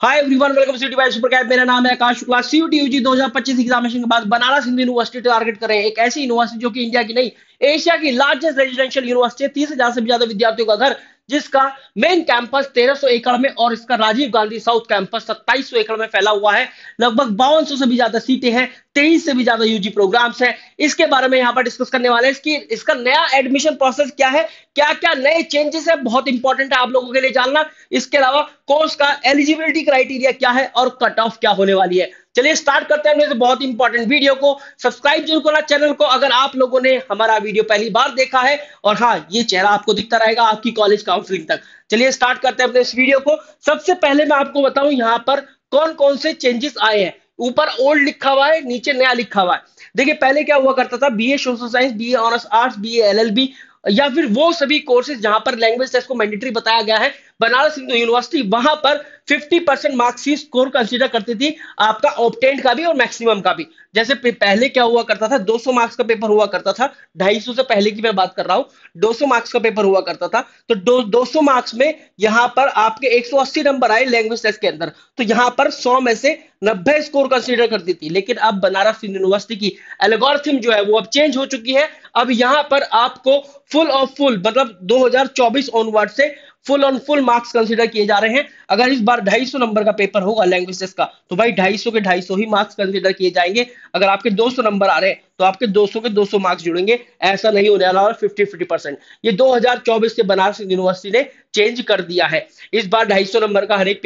Hi everyone, welcome सीटी by super cap. मेरा नाम है आकाश शुक्ला। सीयूटी यूजी 2025 एग्जामिनेशन के बाद बनारस हिंदू यूनिवर्सिटी टारगेट कर रहे हैं। एक ऐसी यूनिवर्सिटी जो कि इंडिया की नहीं, एशिया की लार्जेस्ट रेजिडेंशियल यूनिवर्सिटी है। 30,000 से भी ज्यादा विद्यार्थियों का घर, जिसका मेन कैंपस 1300 एकड़ में और इसका राजीव गांधी साउथ कैंपस 2700 एकड़ में फैला हुआ है। लगभग 5200 से भी ज्यादा सीटें हैं, 23 से भी ज्यादा यूजी प्रोग्राम्स हैं। इसके बारे में यहाँ पर डिस्कस करने वाले हैं। इसका नया एडमिशन प्रोसेस क्या है, क्या क्या नए चेंजेस है, बहुत इंपॉर्टेंट है आप लोगों के लिए जानना। इसके अलावा कोर्स का एलिजिबिलिटी क्राइटेरिया क्या है और कट ऑफ क्या होने वाली है। चलिए स्टार्ट करते हैं बहुत इंपॉर्टेंट वीडियो को। सब्सक्राइब जरूर करना चैनल को अगर आप लोगों ने हमारा वीडियो पहली बार देखा है, और हाँ, ये चेहरा आपको दिखता रहेगा आपकी कॉलेज काउंसलिंग तक। चलिए स्टार्ट करते हैं अपने इस वीडियो को। सबसे पहले मैं आपको बताऊं यहाँ पर कौन कौन से चेंजेस आए हैं। ऊपर ओल्ड लिखा हुआ है, नीचे नया लिखा हुआ है। देखिए पहले क्या हुआ करता था, BA social science, BA honours arts, BA LLB या फिर वो सभी कोर्सेज जहां पर लैंग्वेज टेस्ट को मैंडेटरी बताया गया है, बनारस हिंदू यूनिवर्सिटी वहां पर 50% मार्क्स ही स्कोर कंसीडर करती थी, आपका ऑब्टेंड का भी और मैक्सिमम का भी। जैसे पहले क्या हुआ करता था, 200 मार्क्स का पेपर हुआ करता था। 250 से पहले की मैं बात कर रहा हूं, 200 मार्क्स का पेपर हुआ करता था। तो 200 मार्क्स में यहां पर आपके 180 नंबर आए लैंग्वेज टेस्ट के अंदर, तो यहां पर 100 में से 90 स्कोर कंसीडर करती थी। लेकिन अब बनारस हिंदू यूनिवर्सिटी की एल्गोरिथम जो है वो अब चेंज हो चुकी है। अब यहां पर आपको फुल ऑफ फुल मतलब 2024 ऑनवर्ड से full on full marks consider किए जा रहे हैं। अगर इस बार 250 नंबर का पेपर होगा लैंग्वेज टेस्ट का, तो भाई 250 के 250 ही मार्क्स कंसीडर किए जाएंगे। अगर आपके 200 नंबर आ रहे हैं तो आपके 200 के 200 मार्क्स जुड़ेंगे। ऐसा नहीं होने वाला। 50-50% ये 2024 के बनारस यूनिवर्सिटी ने चेंज कर दिया है। इस बार 250 नंबर का हर एक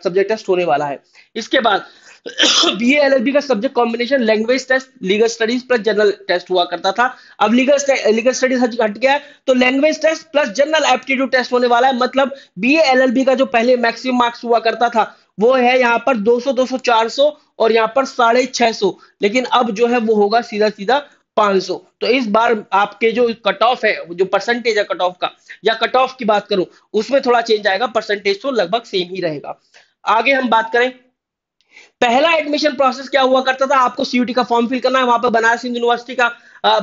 सब्जेक्ट टेस्ट होने वाला है। इसके बाद बीए एलएलबी का subject combination language test, legal studies plus general test हुआ करता था। अब लीगल स्टडीज हट गया है, तो language test plus general aptitude test होने वाला है। मतलब बीए एलएलबी का जो पहले मैक्सिमम मार्क्स हुआ करता था वो है यहाँ पर 200, 200, 400 और यहाँ पर 650। लेकिन अब जो है वो होगा सीधा सीधा 500। तो इस बार आपके जो कट ऑफ है, जो परसेंटेज है कट ऑफ का, या कट ऑफ की बात करूं, उसमें थोड़ा चेंज आएगा। परसेंटेज तो लगभग सेम ही रहेगा। आगे हम बात करें, पहला एडमिशन प्रोसेस क्या हुआ करता था, आपको सीयूटी का फॉर्म फिल करना है, वहां पर बनारस हिंदू यूनिवर्सिटी का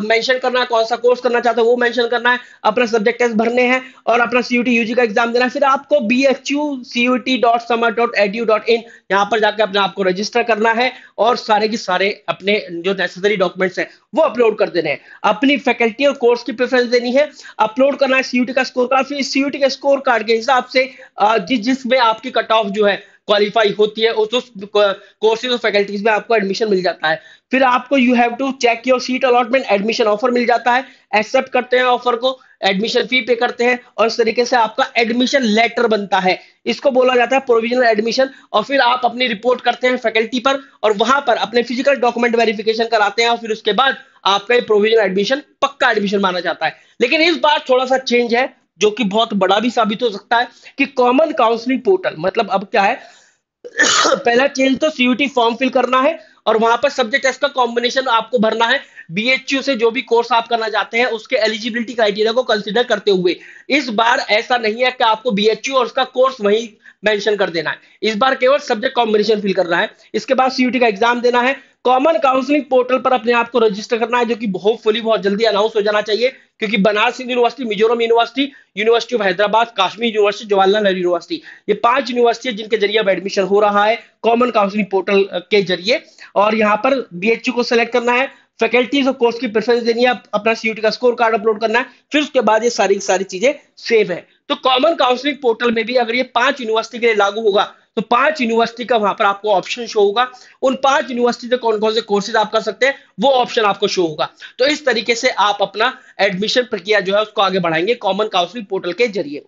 मेंशन करना है, कौन सा कोर्स करना चाहते हो वो मेंशन करना है, अपना सब्जेक्ट टेस्ट भरने हैं और अपना सीयूटी यूजी का एग्जाम देना है। फिर आपको bhu.cut.sama.edu.in यहाँ पर जाकर अपने आप को रजिस्टर करना है और सारे के सारे अपने जो नेसेसरी डॉक्यूमेंट्स हैं वो अपलोड कर देने हैं। अपनी फैकल्टी और कोर्स की प्रेफरेंस देनी है, अपलोड करना है सीयूटी का स्कोर कार्ड। फिर सीयूटी के स्कोर कार्ड के हिसाब से जिसमें आपकी कट ऑफ जो है क्वालिफाई होती है, उस कोर्सेज और फैकल्टीज में आपको एडमिशन मिल जाता है। फिर आपको you have to check your seat allotment, admission offer मिल जाता है। एक्सेप्ट करते हैं ऑफर को, एडमिशन फी पे करते हैं और इस तरीके से आपका एडमिशन लेटर बनता है। इसको बोला जाता है प्रोविजनल एडमिशन। और फिर आप अपनी रिपोर्ट करते हैं फैकल्टी पर और वहां पर अपने फिजिकल डॉक्यूमेंट वेरिफिकेशन कराते हैं और फिर उसके बाद आपका ये प्रोविजनल एडमिशन पक्का एडमिशन माना जाता है। लेकिन इस बार थोड़ा सा चेंज है जो कि बहुत बड़ा भी साबित हो सकता है कि कॉमन काउंसलिंग पोर्टल, मतलब अब क्या है, पहला चेंज तो सीयूटी फॉर्म फिल करना है और वहां पर सब्जेक्ट टेस्ट का कॉम्बिनेशन आपको भरना है, बीएचयू से जो भी कोर्स आप करना चाहते हैं उसके एलिजिबिलिटी क्राइटेरिया को कंसीडर करते हुए। इस बार ऐसा नहीं है कि आपको बीएचयू और उसका कोर्स वही मेंशन कर देना है। इस बार केवल सब्जेक्ट कॉम्बिनेशन फिल करना है। इसके बाद सीयूटी का एग्जाम देना है, कॉमन काउंसलिंग पोर्टल पर अपने आप को रजिस्टर करना है, जो कि होपफुली बहुत जल्दी अनाउंस हो जाना चाहिए। क्योंकि Banaras Hindu university, Mizoram university, university of Hyderabad, Kashmir university, Jawaharlal Nehru university, ये 5 यूनिवर्सिटी है जिनके जरिए अब एडमिशन हो रहा है कॉमन काउंसलिंग पोर्टल के जरिए। और यहाँ पर बीएचयू को सिलेक्ट करना है, फैकल्टीज और कोर्स की प्रेफरेंस देनी है, अपना सीयूटी का स्कोर कार्ड अपलोड करना है, फिर उसके बाद ये सारी सारी चीजें सेव है। तो कॉमन काउंसलिंग पोर्टल में भी अगर ये 5 यूनिवर्सिटी के लिए लागू होगा तो 5 यूनिवर्सिटी का वहां पर आपको ऑप्शन शो होगा। उन 5 यूनिवर्सिटी से कौन कौन से कोर्सेज आप कर सकते हैं वो ऑप्शन आपको शो होगा। तो इस तरीके से आप अपना एडमिशन प्रक्रिया जो है उसको आगे बढ़ाएंगे कॉमन काउंसलिंग पोर्टल के जरिए।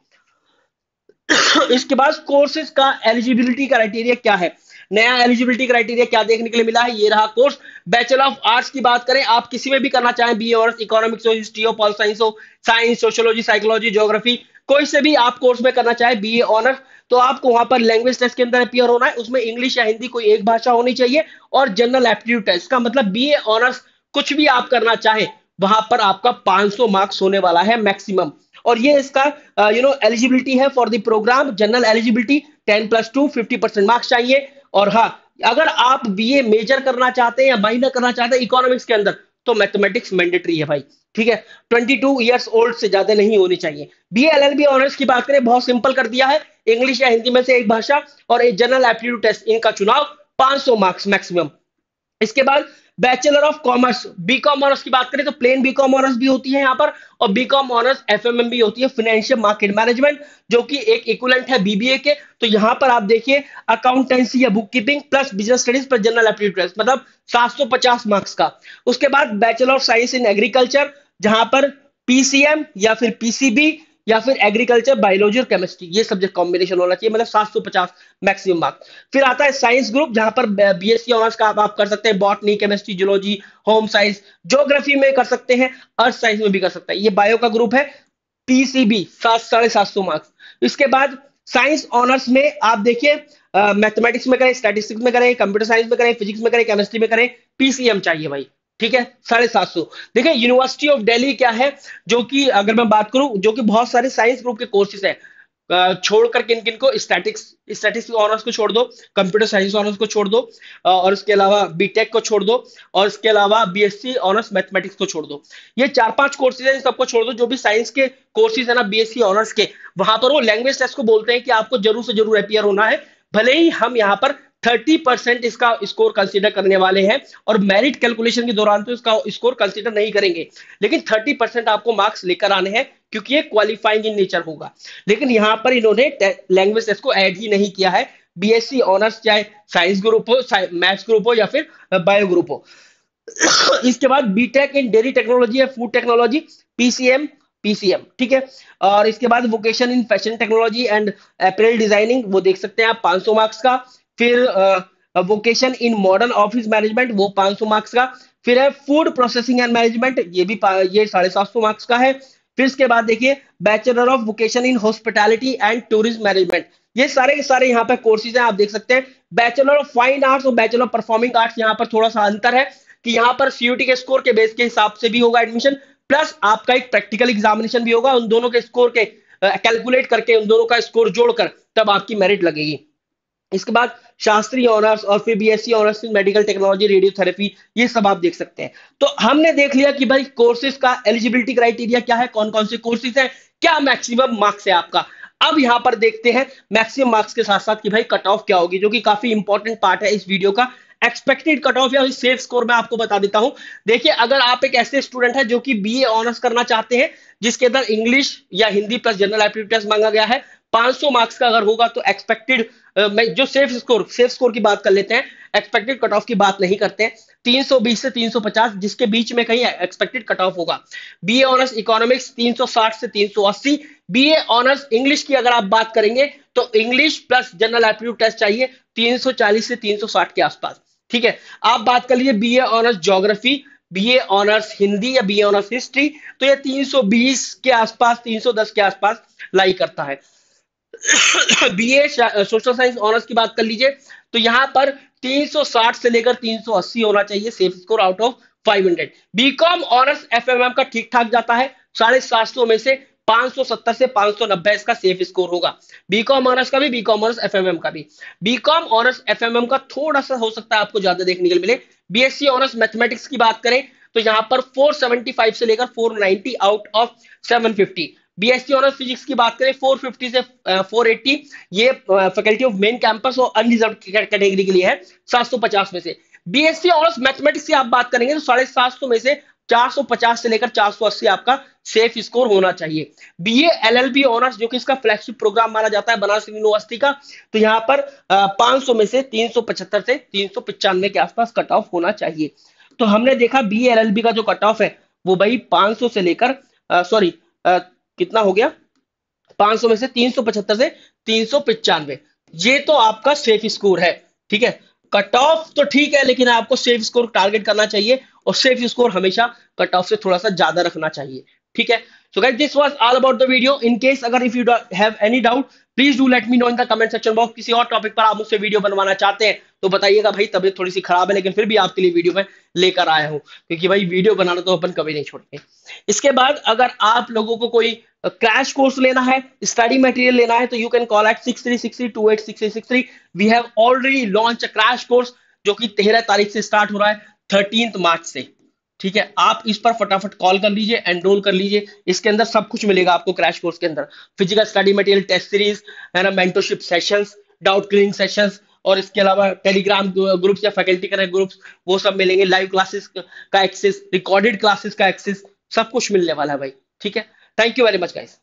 इसके बाद कोर्सेज का एलिजिबिलिटी क्राइटेरिया क्या है, नया एलिजिबिलिटी क्राइटेरिया क्या देखने के लिए मिला है, ये रहा कोर्स। बैचलर ऑफ आर्ट्स की बात करें, आप किसी में भी करना चाहें, बीए ऑनर्स, इकोनॉमिक्स हो, हिस्ट्री हो, पॉल साइंस हो, साइंस, सोशियोलॉजी, साइकोलॉजी, ज्योग्राफी, कोई से भी आप कोर्स में करना चाहे बीए ऑनर्स, तो आपको वहां पर लैंग्वेज टेस्ट के अंदर अपियर होना है। उसमें इंग्लिश या हिंदी कोई एक भाषा होनी चाहिए और जनरल एप्टीट्यूड टेस्ट का मतलब बीए ऑनर्स कुछ भी आप करना चाहें वहां पर आपका 500 मार्क्स होने वाला है मैक्सिमम। और ये इसका एलिजिबिलिटी है for the programme. General eligibility 10+2 50% marks चाहिए। और हाँ, अगर आप बीए मेजर करना चाहते हैं या माइनर करना चाहते हैं इकोनॉमिक्स के अंदर, तो मैथमेटिक्स मैंडेटरी है भाई। ठीक है, 22 ईयर्स ओल्ड से ज्यादा नहीं होनी चाहिए। बीए एलएलबी ऑनर्स की बात करें, बहुत सिंपल कर दिया है, इंग्लिश या हिंदी में से एक भाषा और एक जनरल एप्टीट्यूड टेस्ट, इनका चुनाव, 500 मार्क्स मैक्सिमम। इसके बाद bachelor of commerce, BCom honours की बात करें तो प्लेन बीकॉम ऑनर्स भी होती है यहाँ पर, और बीकॉम ऑनर्स एफएमएम भी होती है, फाइनेंशियल मार्केट मैनेजमेंट, जो कि एक इक्विवेलेंट है बीबीए के। तो यहाँ पर आप देखिए अकाउंटेंसी या book keeping plus business studies plus general aptitude test, मतलब 750 मार्क्स का। उसके बाद bachelor of science in agriculture, जहां पर पीसीएम या फिर पीसीबी या फिर एग्रीकल्चर बायोलॉजी और केमिस्ट्री, ये सब्जेक्ट कॉम्बिनेशन होना चाहिए, मतलब 750 मैक्सिमम मार्क्स। फिर आता है साइंस ग्रुप, जहां पर बीएससी ऑनर्स का आप कर सकते हैं, botany, chemistry, zoology, home science, geography में कर सकते हैं, अर्थ साइंस में भी कर सकते हैं। ये बायो का ग्रुप है, पीसीबी 750 मार्क्स। इसके बाद साइंस ऑनर्स में आप देखिए मैथमेटिक्स में करें, स्टैटिस्टिक्स में करें, कंप्यूटर साइंस में करें, फिजिक्स में करें, केमिस्ट्री में करें, पीसीएम चाहिए भाई, ठीक है, 750। देखिए यूनिवर्सिटी ऑफ दिल्ली क्या है, जो कि अगर मैं बात करूं, जो कि बहुत सारे साइंस ग्रुप के कोर्सेज है, छोड़कर किन किन को, स्टैटिस्टिक्स ऑनर्स को छोड़ दो, कंप्यूटर साइंस ऑनर्स को छोड़ दो, और इसके अलावा बीटेक को छोड़ दो, और इसके अलावा बीएससी ऑनर्स मैथमेटिक्स को छोड़ दो। ये 4-5 कोर्सेज है, इन सबको छोड़ दो। जो भी साइंस के कोर्सेज है ना बीएससी ऑनर्स के, वहां पर वो लैंग्वेज टेस्ट को बोलते हैं कि आपको जरूर से जरूर अपियर होना है। भले ही हम यहाँ पर 30% इसका स्कोर कंसीडर करने वाले हैं, और मेरिट कैलकुलेशन के दौरान तो इसका स्कोर कंसीडर नहीं करेंगे, लेकिन 30% आपको मार्क्स लेकर आने हैं, क्योंकि ये क्वालिफाइंग इन नेचर होगा। लेकिन यहां पर इन्होंने लैंग्वेज टेस्ट को ऐड ही नहीं किया है, बीएससी ऑनर्स चाहे साइंस ग्रुप हो, मैथ्स ग्रुप हो या फिर बायो ग्रुप हो। इसके बाद बीटेक इन डेयरी टेक्नोलॉजी या फूड टेक्नोलॉजी, पीसीएम, पीसीएम, ठीक है। और इसके बाद vocation in fashion technology and apparel designing, वो देख सकते हैं आप, 500 मार्क्स का। फिर vocation in modern office management, वो 500 मार्क्स का। फिर है फूड प्रोसेसिंग एंड मैनेजमेंट, ये भी ये 750 मार्क्स का है। फिर इसके बाद देखिए bachelor of vocation in hospitality and tourism management, ये सारे के सारे यहाँ पे कोर्सेज हैं, आप देख सकते हैं। बैचलर ऑफ फाइन आर्ट्स और बैचलर ऑफ परफॉर्मिंग आर्ट्स, यहाँ पर थोड़ा सा अंतर है कि यहाँ पर सीयूटी के स्कोर के बेस के हिसाब से भी होगा एडमिशन, प्लस आपका एक प्रैक्टिकल एग्जामिनेशन भी होगा, उन दोनों के स्कोर के कैलकुलेट करके, उन दोनों का स्कोर जोड़कर तब आपकी मेरिट लगेगी। इसके बाद शास्त्रीय ऑनर्स और फिर BSc honours in medical technology, radiotherapy, ये सब आप देख सकते हैं। तो हमने देख लिया कि भाई कोर्सेज का एलिजिबिलिटी क्राइटेरिया क्या है, कौन कौन से कोर्सेज हैं, क्या मैक्सिमम मार्क्स है आपका। अब यहां पर देखते हैं मैक्सिमम मार्क्स के साथ साथ कि भाई कट ऑफ क्या होगी, जो कि काफी इंपॉर्टेंट पार्ट है इस वीडियो का। एक्सपेक्टेड कट ऑफ या सेफ स्कोर मैं आपको बता देता हूं। देखिए अगर आप एक ऐसे स्टूडेंट है जो कि बीए ऑनर्स करना चाहते हैं, जिसके अंदर इंग्लिश या Hindi plus general aptitude test मांगा गया है, 500 मार्क्स का अगर होगा, तो एक्सपेक्टेड, जो सेफ स्कोर की बात कर लेते हैं, एक्सपेक्टेड कट ऑफ की बात नहीं करते हैं, 320 से 350 जिसके बीच में कहीं एक्सपेक्टेड कट ऑफ होगा। बीए ऑनर्स इकोनॉमिक्स 360 से 380। बीए ऑनर्स इंग्लिश की अगर आप बात करेंगे तो English plus general aptitude test चाहिए 340 से 360 के आसपास, ठीक है। आप बात कर लीजिए BA honours geography, BA honours Hindi या बीए ऑनर्स हिस्ट्री, तो ये 320 के आसपास, 310 के आसपास लाई करता है। बीए सोशल साइंस ऑनर्स की बात कर लीजिए तो यहां पर 360 से लेकर 380 होना चाहिए safe score out of 500। BCom honours FMM का ठीक ठाक जाता है, 750 में से 570 से 590 इसका सेफ स्कोर होगा। बीकॉम ऑनर्स का भी, बीकॉम ऑनर्स एफएमएम का भी। बीकॉम ऑनर्स एफएमएम का थोड़ा सा हो सकता है आपको ज्यादा देखने के लिए मिले। बीएससी ऑनर्स मैथमेटिक्स की बात करें तो यहां पर 475 से लेकर 490 out of 750। BSc honours physics की बात करें 450 से 480, ये फैकल्टी ऑफ मेन कैंपस और अनरिजर्व कैटेगरी के लिए है, 750 में से। बीएससी ऑनर्स मैथमेटिक्स की आप बात करेंगे तो 750 में से 450 से लेकर 480 आपका सेफ स्कोर होना चाहिए। बीए एलएलबी ऑनर्स, जो कि इसका फ्लैगशिप प्रोग्राम माना जाता है बनारस यूनिवर्सिटी का, तो यहां पर 500 में से 375 से 395 के आसपास कट ऑफ होना चाहिए। तो हमने देखा बीए एलएलबी का जो कट ऑफ है वो भाई 500 से लेकर कितना हो गया, 500 में से 375 से 395, ये तो आपका सेफ स्कोर है, ठीक है। कट ऑफ तो ठीक है, लेकिन आपको सेफ स्कोर टारगेट करना चाहिए, और सेफ स्कोर हमेशा कट ऑफ से थोड़ा सा ज्यादा रखना चाहिए, ठीक है। So guys this was all about the video. In case अगर if you have any doubt, please do let me know in the comment section box. किसी और टॉपिक पर आप मुझसे वीडियो बनवाना चाहते हैं तो बताइएगा भाई, तबीयत थोड़ी सी खराब है लेकिन फिर भी आपके लिए वीडियो में लेकर आया हूं, क्योंकि भाई वीडियो बनाना तो अपन कभी नहीं छोड़ते। इसके बाद अगर आप लोगों को कोई क्रैश कोर्स लेना है, स्टडी मटेरियल लेना है, तो you can call at 6363286363। We have already launch a crash course, जो कि 13 तारीख से स्टार्ट हो रहा है 13 मार्च से, ठीक है, आप इस पर फटाफट कॉल कर लीजिए, एनरोल कर लीजिए। इसके अंदर सब कुछ मिलेगा आपको क्रैश कोर्स के अंदर। Physical study material, test series, है ना, mentorship sessions, doubt clearing sessions, और इसके अलावा टेलीग्राम ग्रुप्स या फैकल्टी कनेक्ट ग्रुप्स, वो सब मिलेंगे। लाइव क्लासेस का एक्सेस, रिकॉर्डेड क्लासेस का एक्सेस, सब कुछ मिलने वाला है भाई। ठीक है, thank you very much guys.